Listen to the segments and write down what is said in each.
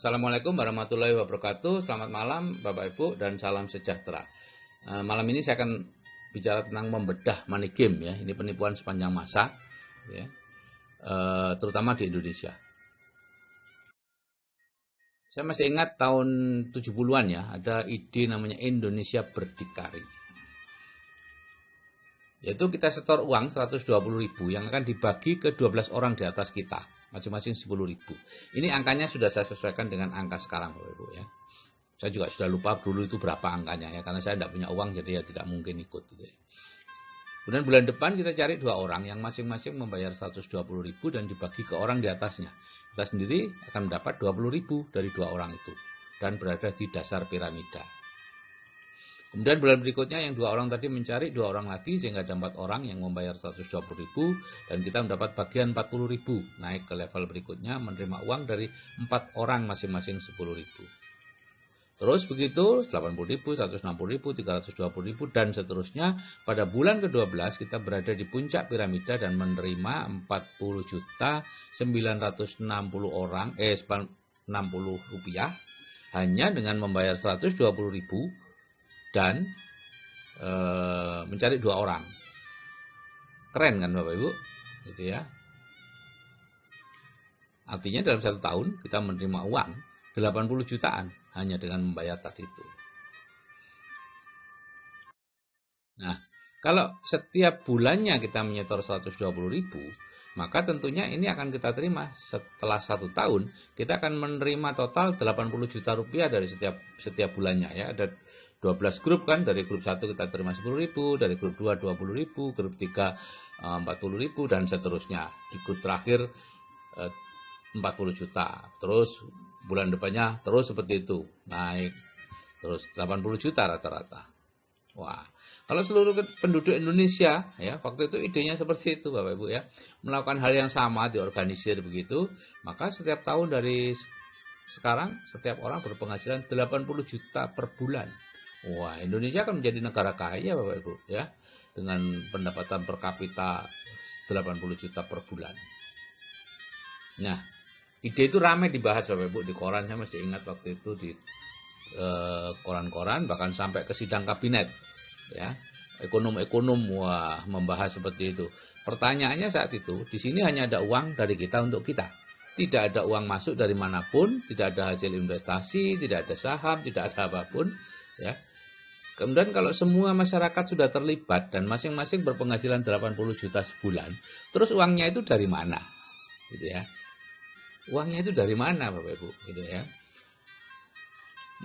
Assalamualaikum warahmatullahi wabarakatuh. Selamat malam Bapak Ibu dan salam sejahtera. Malam ini saya akan bicara tentang membedah money game ya. Ini penipuan sepanjang masa ya. Terutama di Indonesia. Saya masih ingat tahun 70-an ya, ada ide namanya Indonesia Berdikari. Yaitu kita setor uang 120.000 yang akan dibagi ke 12 orang di atas kita. Masing-masing 10.000. Ini angkanya sudah saya sesuaikan dengan angka sekarang Bapak Ibu ya. Saya juga sudah lupa dulu itu berapa angkanya ya, karena saya tidak punya uang jadi ya tidak mungkin ikut gitu ya. Kemudian bulan depan kita cari 2 orang yang masing-masing membayar 120.000 dan dibagi ke orang di atasnya. Kita sendiri akan mendapat 20.000 dari 2 orang itu dan berada di dasar piramida. Kemudian bulan berikutnya yang 2 orang tadi mencari 2 orang lagi sehingga ada 4 orang yang membayar 120.000 dan kita mendapat bagian 40.000. Naik ke level berikutnya menerima uang dari 4 orang masing-masing 10.000. Terus begitu 80.000, 160.000, 320.000 dan seterusnya. Pada bulan ke-12 kita berada di puncak piramida dan menerima 40.960 orang 60 rupiah hanya dengan membayar 120.000 dan mencari 2 orang. Keren kan Bapak Ibu? Gitu ya. Artinya dalam 1 tahun kita menerima uang 80 jutaan hanya dengan membayar tadi itu. Nah, kalau setiap bulannya kita menyetor 120.000, maka tentunya ini akan kita terima setelah 1 tahun, kita akan menerima total 80 juta rupiah dari setiap bulannya ya. Ada 12 grup kan, dari grup 1 kita terima 10.000, dari grup 2 20.000, grup 3 40.000 dan seterusnya. Di grup terakhir 40 juta. Terus bulan depannya terus seperti itu, naik terus 80 juta rata-rata. Wah, kalau seluruh penduduk Indonesia ya, waktu itu idenya seperti itu Bapak Ibu ya, melakukan hal yang sama, diorganisir begitu, maka setiap tahun dari sekarang setiap orang berpenghasilan 80 juta per bulan. Wah, Indonesia akan menjadi negara kaya Bapak Ibu ya, dengan pendapatan per kapita 80 juta per bulan. Nah, ide itu ramai dibahas Bapak Ibu di koran. Saya masih ingat waktu itu di koran-koran, bahkan sampai ke sidang kabinet ya. Ekonom-ekonom wah membahas seperti itu. Pertanyaannya saat itu, di sini hanya ada uang dari kita untuk kita. Tidak ada uang masuk dari manapun, tidak ada hasil investasi, tidak ada saham, tidak ada apapun ya. Kemudian kalau semua masyarakat sudah terlibat dan masing-masing berpenghasilan 80 juta sebulan, terus uangnya itu dari mana? Gitu ya. Uangnya itu dari mana Bapak Ibu? Gitu ya.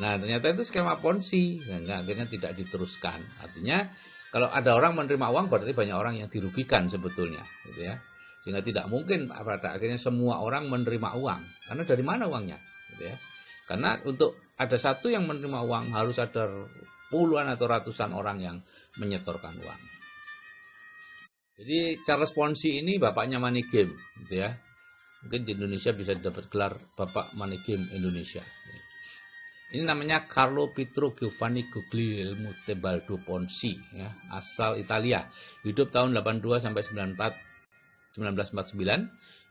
Nah, ternyata itu skema ponzi, sehingga akhirnya tidak diteruskan. Artinya kalau ada orang menerima uang berarti banyak orang yang dirugikan sebetulnya, gitu ya. Sehingga tidak mungkin pada akhirnya semua orang menerima uang. Karena dari mana uangnya? Gitu ya. Karena untuk ada satu yang menerima uang harus ada puluhan atau ratusan orang yang menyetorkan uang. Jadi Charles Ponzi ini bapaknya money game, gitu ya. Mungkin di Indonesia bisa dapat gelar Bapak Money Game Indonesia. Ini namanya Carlo Pietro Giovanni Guglielmo Tebaldo Ponzi ya, asal Italia. Hidup tahun 82 sampai 1949,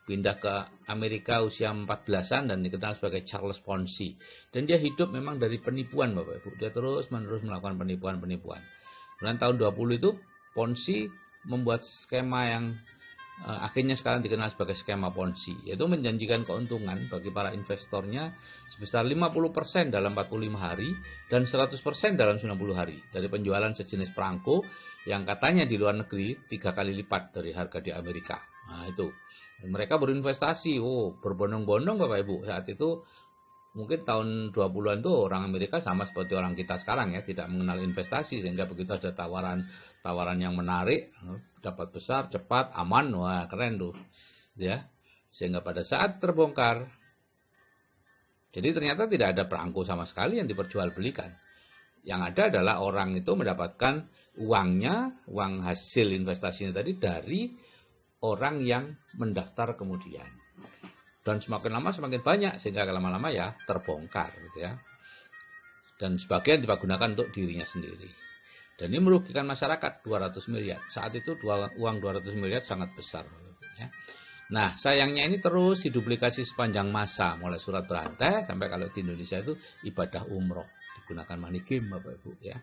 pindah ke Amerika usia 14-an dan dikenal sebagai Charles Ponzi. Dan dia hidup memang dari penipuan Bapak Ibu. Dia terus-menerus melakukan penipuan-penipuan. Bulan tahun 20 itu Ponzi membuat skema yang akhirnya sekarang dikenal sebagai skema Ponzi, yaitu menjanjikan keuntungan bagi para investornya sebesar 50% dalam 45 hari dan 100% dalam 90 hari dari penjualan sejenis perangko yang katanya di luar negeri 3 kali lipat dari harga di Amerika. Nah itu, dan mereka berinvestasi, berbondong-bondong Bapak Ibu. Saat itu mungkin tahun 20-an tuh orang Amerika sama seperti orang kita sekarang ya, tidak mengenal investasi, sehingga begitu ada tawaran yang menarik, dapat besar, cepat, aman, wah keren tuh ya. Sehingga pada saat terbongkar, jadi ternyata tidak ada perangko sama sekali yang diperjualbelikan. Yang ada adalah orang itu mendapatkan uangnya, uang hasil investasinya tadi dari orang yang mendaftar kemudian. Dan semakin lama semakin banyak, sehingga lama-lama ya terbongkar gitu ya. Dan sebagian dipergunakan untuk dirinya sendiri. Dan ini merugikan masyarakat 200 miliar. Saat itu uang 200 miliar sangat besar ya. Nah, sayangnya ini terus diduplikasi sepanjang masa, mulai surat berantai sampai kalau di Indonesia itu ibadah umroh digunakan money game, Bapak Ibu ya.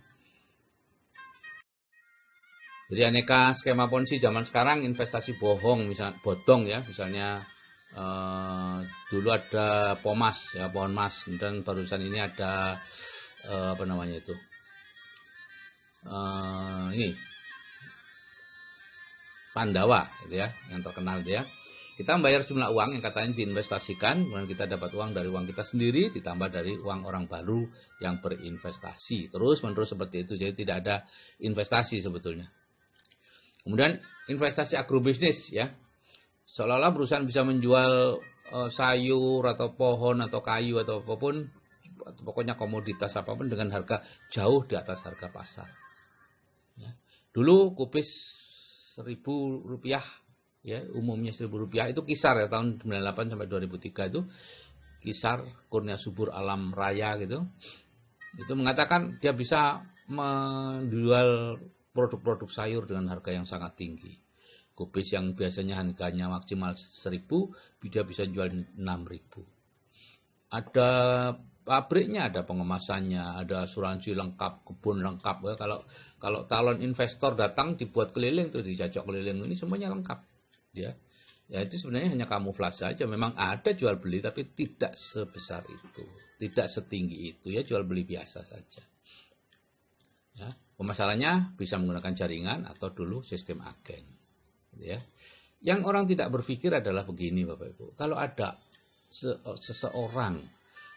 Jadi aneka skema ponzi zaman sekarang, investasi bohong, misalnya bodong ya, misalnya dulu ada Pomas ya, pohon mas, kemudian barusan ini ada apa namanya itu, ini Pandawa gitu ya, yang terkenal dia. Kita membayar jumlah uang yang katanya diinvestasikan, kemudian kita dapat uang dari uang kita sendiri, ditambah dari uang orang baru yang berinvestasi. Terus menerus seperti itu, jadi tidak ada investasi sebetulnya. Kemudian investasi agrobisnis ya, seolah-olah perusahaan bisa menjual sayur atau pohon atau kayu atau apapun, atau pokoknya komoditas apapun dengan harga jauh di atas harga pasar. Ya. Dulu kubis Rp1.000 ya, umumnya Rp1.000 itu kisar ya, tahun 98 sampai 2003 itu kisar Kurnia Subur Alam Raya gitu. Itu mengatakan dia bisa menjual produk-produk sayur dengan harga yang sangat tinggi. Kubis yang biasanya harganya maksimal 1.000, dia bisa jual 6.000. Ada pabriknya, ada pengemasannya, ada asuransi lengkap, kebun lengkap ya. Kalau calon investor datang dibuat keliling tuh, dicocok keliling, ini semuanya lengkap ya. Ya itu sebenarnya hanya kamuflase saja. Memang ada jual beli tapi tidak sebesar itu, tidak setinggi itu ya, jual beli biasa saja. Ya, pemasarannya bisa menggunakan jaringan atau dulu sistem agen. Ya. Yang orang tidak berpikir adalah begini Bapak Ibu. Kalau ada seseorang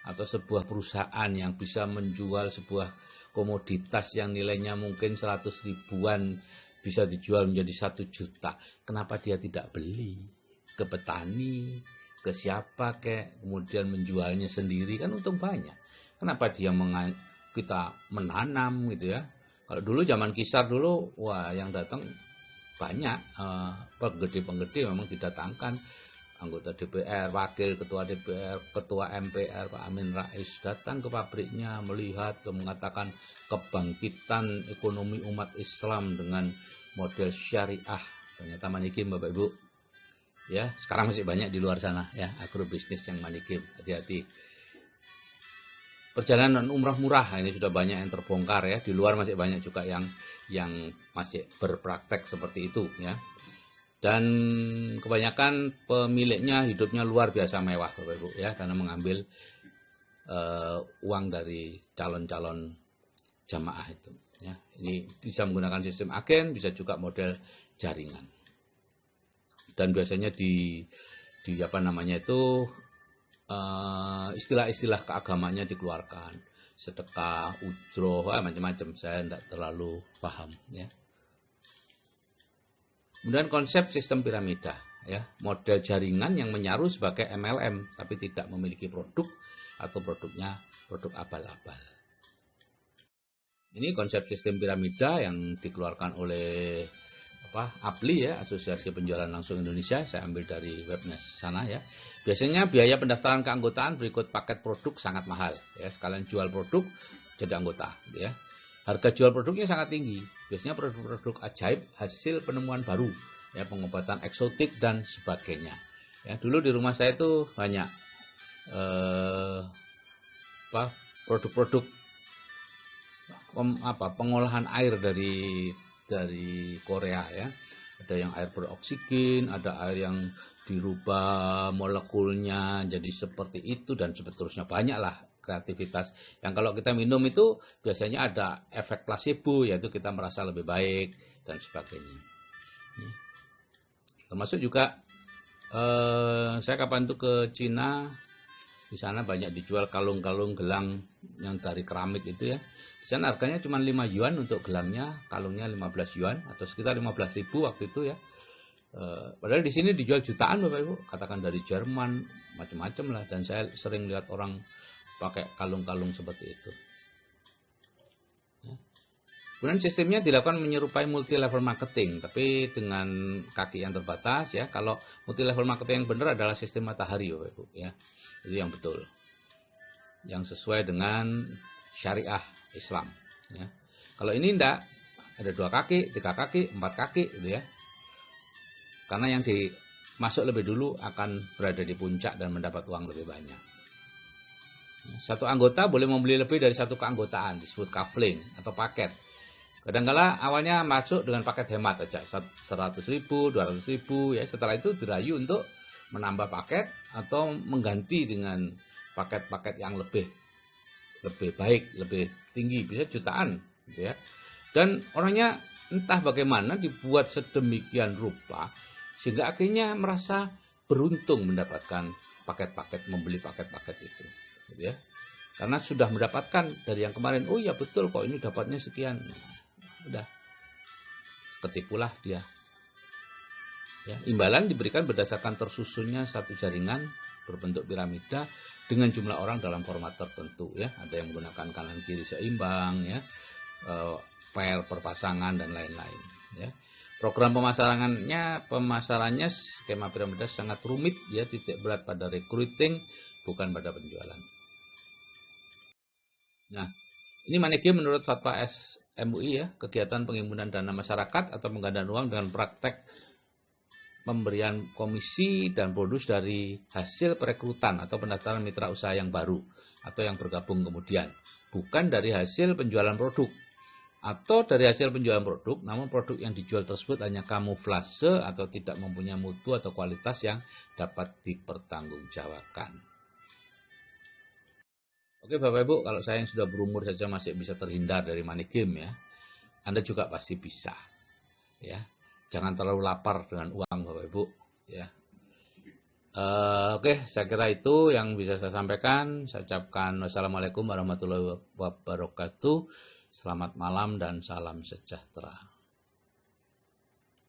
atau sebuah perusahaan yang bisa menjual sebuah komoditas yang nilainya mungkin 100 ribuan bisa dijual menjadi 1 juta. Kenapa dia tidak beli? Ke petani, ke siapa kek, kemudian menjualnya sendiri, kan untung banyak. Kenapa dia kita menanam gitu ya? Kalau dulu zaman Kisar dulu, wah yang datang banyak, penggede-penggede memang didatangkan. Anggota DPR, wakil ketua DPR, ketua MPR, Pak Amin Rais datang ke pabriknya melihat, mengatakan kebangkitan ekonomi umat Islam dengan model syariah. Ternyata money game Bapak Ibu. Ya, sekarang masih banyak di luar sana ya, agrobisnis yang money game. Hati-hati. Perjalanan umrah murah ini sudah banyak yang terbongkar ya. Di luar masih banyak juga yang masih berpraktek seperti itu ya. Dan kebanyakan pemiliknya hidupnya luar biasa mewah Bapak Ibu ya, karena mengambil uang dari calon-calon jamaah itu ya. Ini bisa menggunakan sistem agen, bisa juga model jaringan. Dan biasanya di apa namanya itu istilah-istilah keagamanya dikeluarkan, sedekah, ujroh, macam-macam. Saya tidak terlalu paham ya. Kemudian konsep sistem piramida ya, model jaringan yang menyaru sebagai MLM tapi tidak memiliki produk atau produknya produk abal-abal. Ini konsep sistem piramida yang dikeluarkan oleh APLI ya, Asosiasi Penjualan Langsung Indonesia. Saya ambil dari webnya sana ya. Biasanya biaya pendaftaran keanggotaan berikut paket produk sangat mahal ya, sekalian jual produk jadi anggota gitu ya. Harga jual produknya sangat tinggi. Biasanya produk-produk ajaib, hasil penemuan baru, ya, pengobatan eksotik dan sebagainya. Ya, dulu di rumah saya itu banyak produk-produk pengolahan air dari Korea ya. Ada yang air beroksigen, ada air yang dirubah molekulnya jadi seperti itu dan seterusnya, banyaklah kreativitas yang kalau kita minum itu biasanya ada efek placebo, yaitu kita merasa lebih baik dan sebagainya. Termasuk juga saya kapan itu ke Cina, di sana banyak dijual kalung-kalung gelang yang dari keramik itu ya. Di sana harganya cuma 5 yuan untuk gelangnya, kalungnya 15 yuan atau sekitar 15.000 waktu itu ya. Padahal di sini dijual jutaan Bapak Ibu, katakan dari Jerman, macam-macam lah, dan saya sering lihat orang pakai kalung-kalung seperti itu. Kemudian sistemnya dilakukan menyerupai multi level marketing, tapi dengan kaki yang terbatas ya. Kalau multi level marketing yang benar adalah sistem matahari Bapak Ibu ya. Itu yang betul. Yang sesuai dengan syariah Islam ya. Kalau ini enggak, ada 2 kaki, 3 kaki, 4 kaki gitu ya. Karena yang masuk lebih dulu akan berada di puncak dan mendapat uang lebih banyak. Satu anggota boleh membeli lebih dari satu keanggotaan, disebut coupling atau paket. Kadang-kala awalnya masuk dengan paket hemat aja, 100.000, 200.000, ya. Setelah itu dirayu untuk menambah paket atau mengganti dengan paket-paket yang lebih baik, lebih tinggi, bisa jutaan, gitu ya. Dan orangnya entah bagaimana dibuat sedemikian rupa sehingga akhirnya merasa beruntung mendapatkan paket-paket, membeli paket-paket itu, gitu ya. Karena sudah mendapatkan dari yang kemarin, oh ya betul kok ini dapatnya sekian. Udah ketipulah dia. Ya, imbalan diberikan berdasarkan tersusunnya satu jaringan berbentuk piramida dengan jumlah orang dalam format tertentu, ya. Ada yang menggunakan kanan kiri seimbang, ya, pair perpasangan dan lain-lain, ya. Program pemasarannya skema piramida sangat rumit, ya, titik berat pada recruiting bukan pada penjualan. Nah, ini money game menurut fatwa MUI, ya, kegiatan penghimpunan dana masyarakat atau penggandaan uang dengan praktek pemberian komisi dan bonus dari hasil perekrutan atau pendaftaran mitra usaha yang baru atau yang bergabung kemudian, bukan dari hasil penjualan produk. Atau dari hasil penjualan produk, namun produk yang dijual tersebut hanya kamuflase atau tidak mempunyai mutu atau kualitas yang dapat dipertanggungjawabkan. Oke Bapak Ibu, kalau saya yang sudah berumur saja masih bisa terhindar dari money game, ya, Anda juga pasti bisa, ya. Jangan terlalu lapar dengan uang Bapak Ibu, ya. Oke, saya kira itu yang bisa saya sampaikan. Saya ucapkan wassalamualaikum warahmatullahi wabarakatuh. Selamat malam dan salam sejahtera.